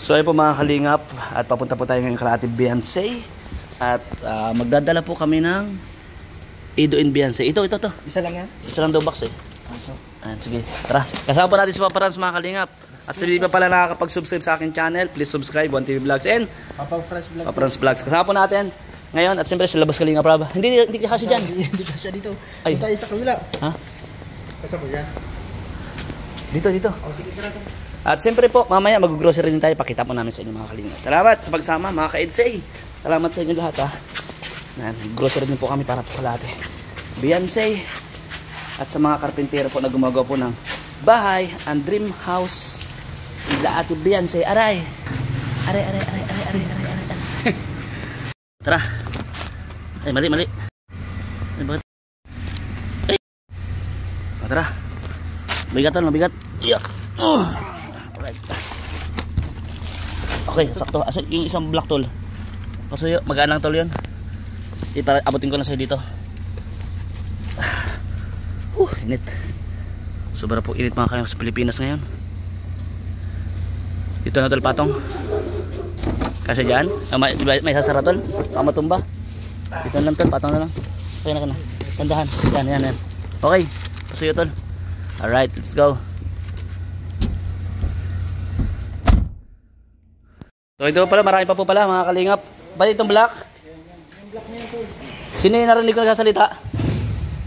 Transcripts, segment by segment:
So ayun po mga kalingap, at papunta po tayo ngayon kay Ate Beyonce. At magdadala po kami ng Ido in Beyonce. Ito. Isa lang yan? Isa lang daw box eh. Ayan, sige, tara. Kasama po natin si Papa Franz mga kalingap. At sa hindi pa pala nakakapag-subscribe sa akin channel, please subscribe, 1TV Vlogs and Papa Franz Vlogs. Kasama po natin ngayon at siyempre sa labas kalingap Raba. Hindi kasi dyan. Hindi kasi dito. Ay. Tayo sa kabila. Ha? Kasama yan. Dito. Oh, sige, tara. At siyempre po, mamaya mag-grocery din tayo. Pakita po namin sa inyo mga kalingap. Salamat sa pagsama mga ka-EDSA. Salamat sa inyo lahat ha. Grocery din po kami para po kalate Beyonce. At sa mga karpintero po na gumagawa po ng bahay and dream house nila Ate Beyonce. Aray. Tara. Ay, mali. Ay, bakit? Ay. Tara. Mabigat. Iyak. Alright. Okay, sakto. Asa yung isang black tool. Pasuyo, magaan lang tool yun. Para abutin ko lang sa'yo dito. Init. Sobra po init mga kayong sa Pilipinas ngayon. Dito na tol patong. Kasi dyan, may sasara tol. Baka matumba. Dito na lang tol, patong na lang. Okay na. Tandahan. Yan. Okay, pasuyo tol. Alright, let's go. So ito pala, marami pa po pala mga kalingap. Ba't itong black? Sino yung narinig ko nagsasalita?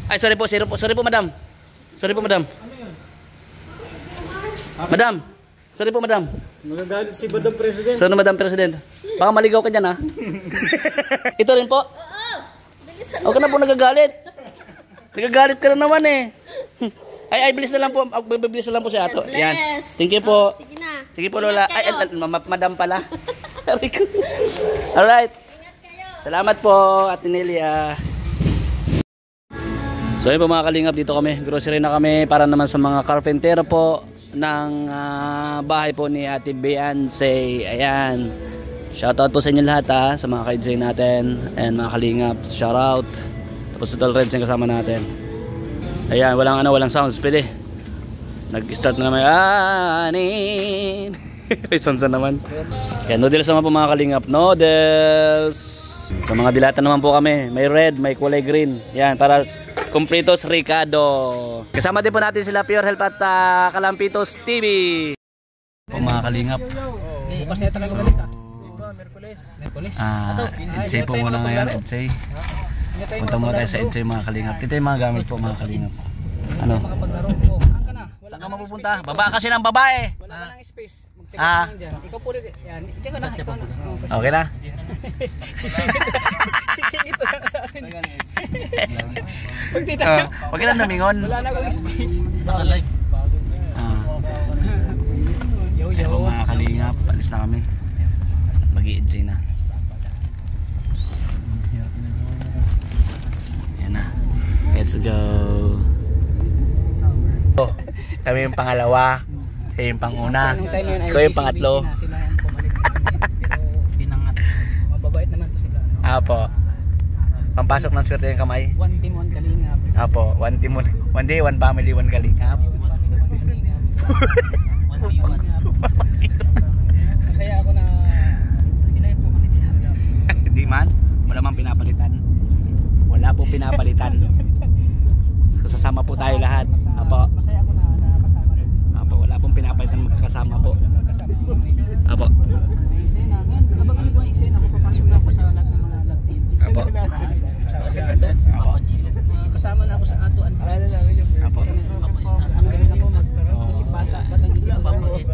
Ay, sorry po madam. Madam, sorry po madam. Magagalit si Madam President. Sorry Madam President. Baka maligaw ka dyan ha. Ito rin po. Huwag ka na po nagagalit. Nagagalit ka na naman eh. Ay, bilis na lang po. Bilis na lang po siya ato. Yan. Thank you po. Sige po Lola. Ay, madam pala. Alright. Salamat po Ate Nelia. So ayun po mga kalingap, dito kami. Grocery na kami para naman sa mga karpentero po ng bahay po ni Ate Beyonce. Ayan. Shoutout po sa inyo lahat ha, sa mga ka-EDSA natin. Ayan mga kalingap. Shoutout. Tapos sa Tol Reds yung kasama natin. Ayan, walang sounds. Pwede. Nag-start na naman. Anin. May sonsa naman. Ayan, noodles naman po mga kalingap. Noodles. Sa mga dilata naman po kami. May red, may kulay green. Ayan, para Kumplitos Ricardo. Kasama din po natin sila Pure Health at Kalampitos TV. Po mga kalingap. Bukas na talaga umalis ah. Merkules. EDSA po muna ngayon, EDSA. Punta muna tayo sa EDSA mga kalingap. Dito yung mga gamit po mga kalingap. Ano? Saan ka mapupunta? Baba kasi ng babae. Wala ka ng space. Mag-check ka lang dyan. Ikaw po rin. Yan. Ikaw na. Okay na? Sisingit pa sa akin. Pagtita. Huwag ka lang namingon. Wala na akong space. Naka-live. Ayun po mga kalingap. Alis na kami. Mag-i-EDSA na. Yan na. Let's go. Kami yung pangalawa, siya yung panguna, ikaw yung pangatlo. Sila yung pumalit sa amin, pero pinangat. Mababait naman po sila. Apo. Pampasok ng swerte yung kamay. One team, one kalingap. Apo, one team, one day, one family, one kalingap. Masaya ako na sila yung pumalit sa amin. Hindi man, wala mang pinapalitan. Wala po pinapalitan. So, sasama po tayo lahat. Apo. Masaya ako na nakasama rin. Apo, wala pong pinapalitan, magkakasama po. Apo. Eksena, ngayon, habang ano po ang eksena, papasok na ako sa lahat ng mga love team. Apo. Kasama na ako sa Ato and Friends. Apo. Ang galing ako mag-isip bata. Batang isip mababait.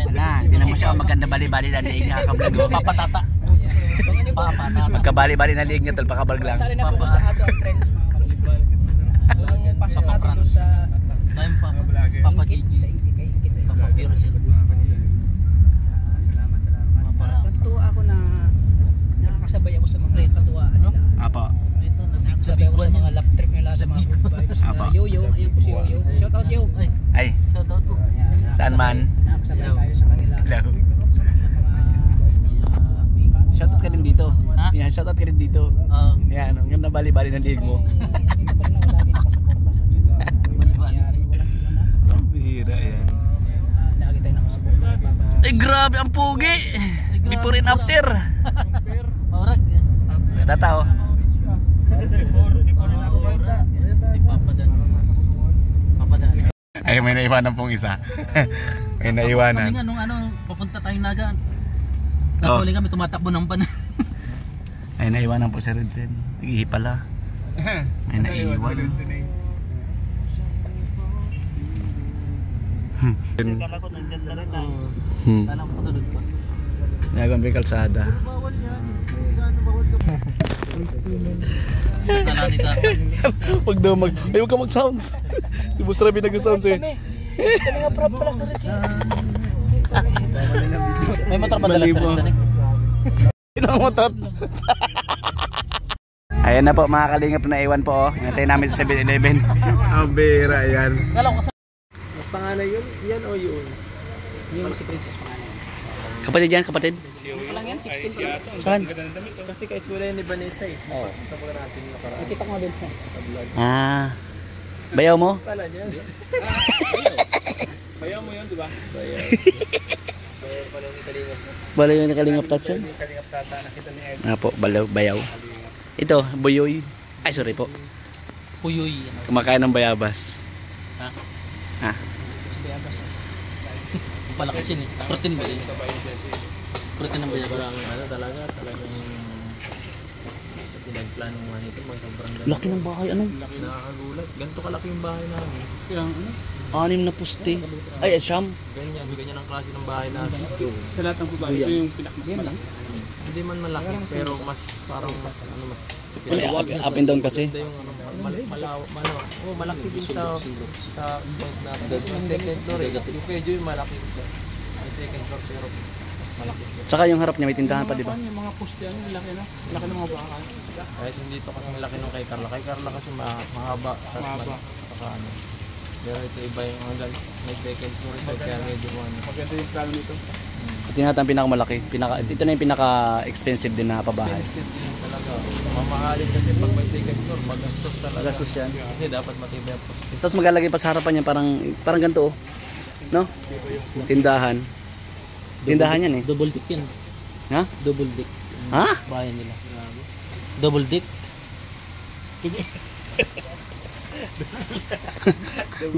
Wala, hindi naman siya maganda bali-bali na liig niya kakablog. Papatata. Magkabali-bali na liig niya tol, pakablog lang. Sali na po sa Ato and Friends mga kalibal. Pasok natin doon sa Papa JG. Sa Ingkit. Papa Pure sila. Salamat. Natutuwa ako na nakakasabay ako sa mga katuwaan nila. Apo. Nakakasabay ako sa mga lap trip nila, sa mga good vibes. Yo-yo, ayan po si Yo-yo. Shoutout Yo. Ay. Saan man? Nakakasabay tayo sa kanila. Hello. Shoutout ka rin dito. Yan, shoutout ka rin dito. Yan, ang ganda bali-bali ng liig mo. Ang bihira yan. Lagi tayo nakasuporta. Ay grabe ang pugi. Before and after. Orag. Tatao. Ay may naiwanan pong isa. May naiwanan. Nung papunta tayong Naga. Nasa kami tumatakbo ng pan. Ay naiwanan po si Redzen. Nag-ihi pala. May naiwan. Kala ko nandyan na rin. Kala ko patulog pa. Nagampi kalsada. Salani ka. Wag daw huwag ka mag-sounds. Si Boss Rabi nag-sounds eh. Kami nga prop pala sa Reggie. May motor pa dala sa Reggie. Inang motor. Ayan na po mga kalingap na iwan po. Hintayin namin sa 7-Eleven. Ang bira yan. Kala ko Mas panganay yun? Yan o yun? yung si Princess pangalan. Kapatid yan, kapatid. Pa lang yan, 16 pa lang. Saan? Kasi kaiswala yun ni Vanessa eh. Oo. Tapos natin yung nakaraan. Nakita ko nga din sa Vlog. Ah. Bayaw mo? Kala niya. Bayaw mo yun, di ba? Bayaw. Bayaw pala yung kalingap. Balaw yung nakalingap tas yun. Yung kalingap tata nakita ni Ed. Nga po, bayaw. Ito, buyoy. Ay, sorry po. Puyoy. Kumakain ng bayabas. Ha? Ha? Si Bayabas. Palakas yun eh. Protein ba yun? Protein ng Bayabas. Talagang pinagplano mo nito sobrang Laki ng bahay, anong? nakakagulat. Ganito kalaki yung bahay namin. Yung 6 na puste. Ay, siyam. Ganyan ang klase ng bahay namin. sa lahat ng babae, ito yung pinakmas malaki. Hindi man malaki pero mas parang mas Up and down kasi. Ito yung malaki din sa point na second floor eh. Yung medyo yung malaki sa second floor pero malaki. Saka yung harap niya may tindahan pa, di ba? Yung mga poste yan, laki na. Laki ng mga baka. Kahit hindi ito kasi laki nung kay Carla. Kay Carla kasi mahaba. Mahaba. Saka ano. Pero ito iba yung hanggang may second floor ito kaya medyo ano. Maganda yung plano nito. Ito yung natin pinakamalaki. Ito na yung pinaka-expensive din na pabahay. Talaga. Mamahalin kasi pag may second floor, magastos talaga. Magastos yan. Kasi dapat matibay ang poste. Tapos maglalagay pa sa harapan niya parang ganito oh. No? Tindahan. Tindahan yan eh. Double dick yan. Ha? Double dick. Ha? Bahay nila. Double dick.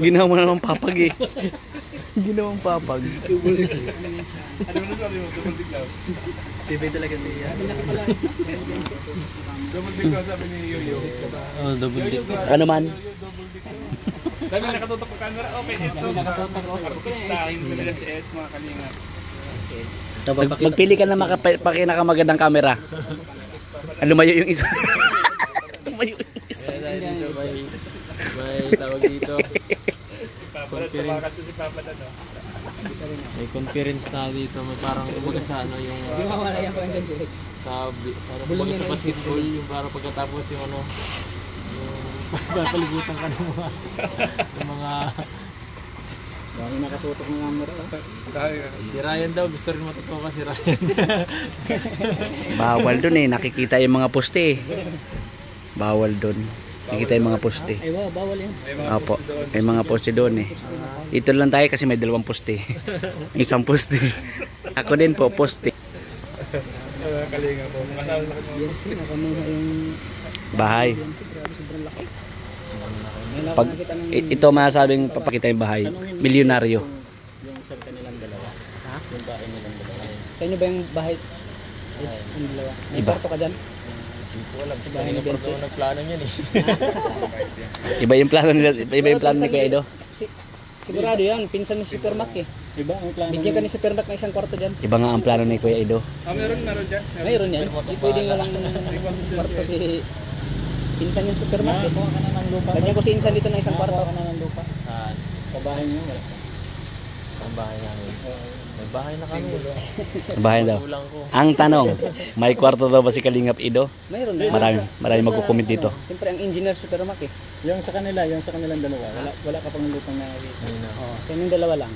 Ginawa mo naman papag eh. Ginawang papag. Ano mo sabi mo? Double dick daw. Tibay talaga siya. Double dick daw sabi ni Yoyo. Oh, double dick. Ano man? Dahil nakatutok ang camera, okay, Edson. Artista, yung nila si Eds, mga kalingat. Magpili ka na pinakamagandang camera. Lumayo yung isa. Lumayo yung isa. May tawag dito. Conference. May conference na dito. May parang kumbaga sa ano yung... Sa kumbaga sa basketball. Yung parang pagkatapos yung ano... Papalibutan ka ng mga... Dami nakatutok ng camera. Si Ryan daw, gusto rin matutukan si Ryan. Bawal dun eh, nakikita yung mga poste eh. Bawal dun. Nakikita yung mga poste. Ay, bawal yan. Opo, may mga poste doon eh. Dito lang tayo kasi may 2 poste. Isang poste. Ako din po, poste. Kalinga po. Yes, nakamuha yung... Bahay. Pag ito masasabing papakita yung bahay, milyonaryo. Yung sa kanilang dalawa. Ha? Yung bahay nilang dalawa. Sa inyo ba yung bahay? Yung dalawa. May Iba. kwarto ka dyan? Hindi ko alam. Sa bahay ni Benson. Nagplano niyan eh. Iba yung plano nila, iba yung plano ni Kuya Edo. Sigurado yan, pinsan ni Super Mac eh. Iba ang plano. Bigyan ka ni Super Mac ng isang kwarto dyan. Iba nga ang plano ni Kuya Edo. Meron dyan. Mayroon yan. Hindi pwede nga lang kwarto si pinsan yung Super Mac eh. Lagyan ko si Insan dito ng isang kwarto. Sa bahay niyo? Ang bahay namin. May bahay na kami. Bahay daw. Kulang ko. Ang tanong, may kwarto daw ba si Kalingap Edo? Mayroon din. Marami magko-comment dito. Siyempre ang engineer Super Mac eh. Yung sa kanila, yung sa kanilang dalawa, wala ka pang lupang nakikita. Ayun na. Oo, sa inyong dalawa lang.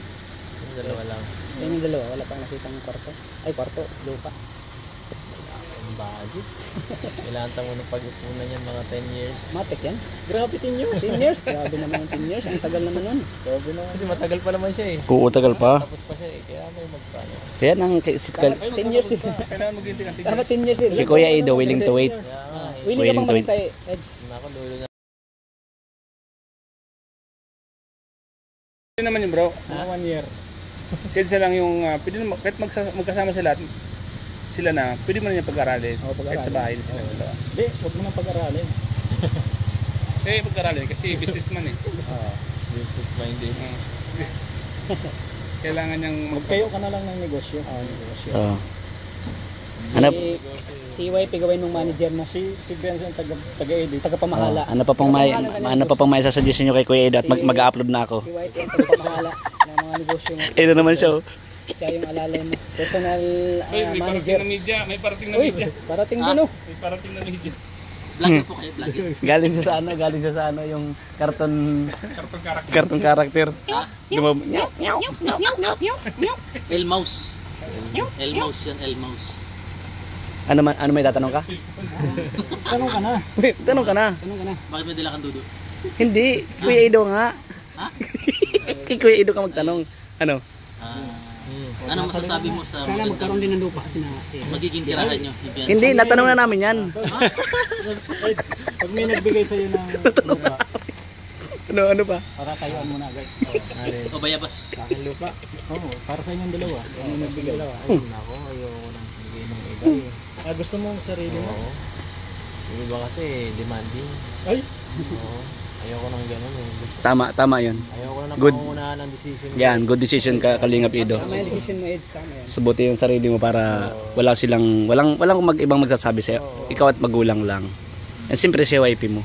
Dalawa lang. Sa inyong dalawa, wala pang nakitang kwarto. Ay, kwarto, lupa. Ang budget. Kailangan mo ng pag-ipunan yan mga 10 years. Matik yan. Grabe 10 years. 10 years. Grabe naman yung 10 years. Ang tagal naman nun. Grabe naman. Kasi matagal pa naman siya eh. Oo, tagal pa. Tapos pa siya eh. Kaya may magpano. Kaya nang 10 years din. Kailangan maghintay ng Dapat 10 years din. si Kuya Ido willing to wait. Kaya nga eh. Willing ka Willing pang to wait. malintay, Eds. Nako, lolo na. Yun naman yung bro. 1 year. Sensa lang yung, pwede naman, kahit magkasama sila, sila na, pwede mo na niya pag-aralin. Oo, Kahit sa bahay. Sila dalawa. Hindi, huwag mo nang pag-aralin. Pag-aralin kasi businessman eh. Business minded. Kailangan niyang Magkayo ka na lang ng negosyo. Negosyo. Oo. Ano, Si YP gawin ng manager mo. Si Benson taga-edit, taga-pamahala. ano pa pang may sasuggest niyo kay Kuya Ido at mag-upload na ako. Si YP ang taga-pamahala ng mga negosyo mo. Ito naman siya. Oh. Siya yung alalay mo. Personal may parating manager. na media. May parating na Uy, media. parating din oh. May parating na media. Vlogger po kayo, vlogger. Galing siya sa ano, yung karton karakter. Elmouse. Elmouse yan, Elmouse. Ano may tatanong ka? Tanong ka na. Wait, tanong ka na. Tanong ka na. Bakit may dila kang dudo? Hindi, Kuya Ido nga. Ha? Kay Kuya Ido ka magtanong. Ano? Anong masasabi mo sa Sana magkaroon din ng lupa kasi na. magiging tirahan nyo? Hindi, natanong na namin yan. Pag may nagbigay sa'yo ng lupa, Ano pa? para tayuan mo na agad. O bayabas? Sa akin lupa. Oo, para sa inyong dalawa. Kung may nagbigay. Ayun ako. Ayoko nang bigay ng iba eh. Gusto mo sarili mo? Oo. Yung iba kasi demanding. Ay! Oo. Ayoko nang ganun eh. Tama yun. Ayoko nang Good. pangungunahan ng decision. Yan, good decision ka, Kalingap Ido. Tama yung decision mo, Eds. Tama yan. Subuti yung sarili mo para walang ibang magsasabi sa'yo. Ikaw at magulang lang. And siyempre si YP mo.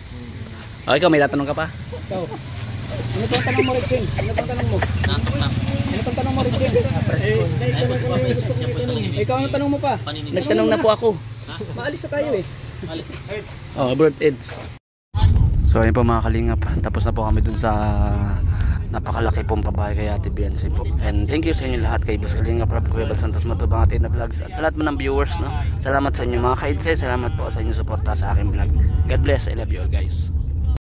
Okay, ikaw may tatanong ka pa? So, ano pang tanong mo, Ridsin? Ano pang tanong mo? Natok na. Ano pang tanong mo, Ridsin? Ay, boss pa, gusto niya po talaga Ikaw ang tanong mo pa. Paninigin. Nagtanong na po ako. Maalis na tayo eh. Mali. Oh, Bro Eds. So ayun po mga kalingap, tapos na po kami dun sa napakalaki pong pabahay kay Ate Beyonce po. And thank you sa inyo lahat kay Boss Kalingap, Rob Kuya Bal Santos Matubang at Ina Vlogs. At sa lahat mo ng viewers, no? Salamat sa inyo mga kaidse, salamat po sa inyong suporta sa aking vlog. God bless, I love you all guys.